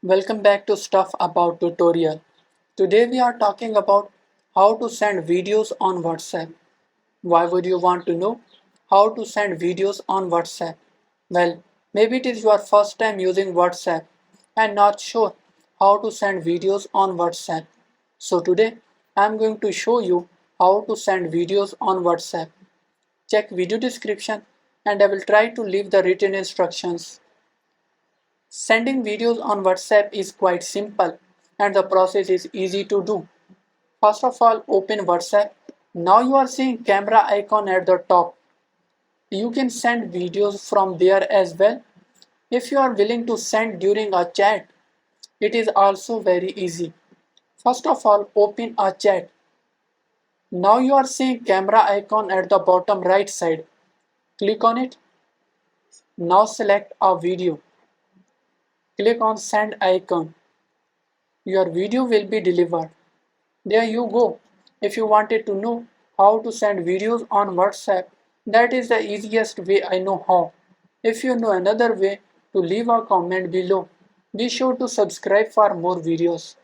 Welcome back to Stuff About Tutorial. Today we are talking about how to send videos on WhatsApp. Why would you want to know how to send videos on WhatsApp? Well, maybe it is your first time using WhatsApp and not sure how to send videos on WhatsApp. So today I am going to show you how to send videos on WhatsApp. Check video description and I will try to leave the written instructions. Sending videos on WhatsApp is quite simple and the process is easy to do. First of all, open WhatsApp. Now you are seeing camera icon at the top. You can send videos from there as well. If you are willing to send during a chat, it is also very easy. First of all, open a chat. Now you are seeing camera icon at the bottom right side. Click on it. Now select a video. Click on send icon. Your video will be delivered. There you go. If you wanted to know how to send videos on WhatsApp, that is the easiest way I know how. If you know another way, to leave a comment below. Be sure to subscribe for more videos.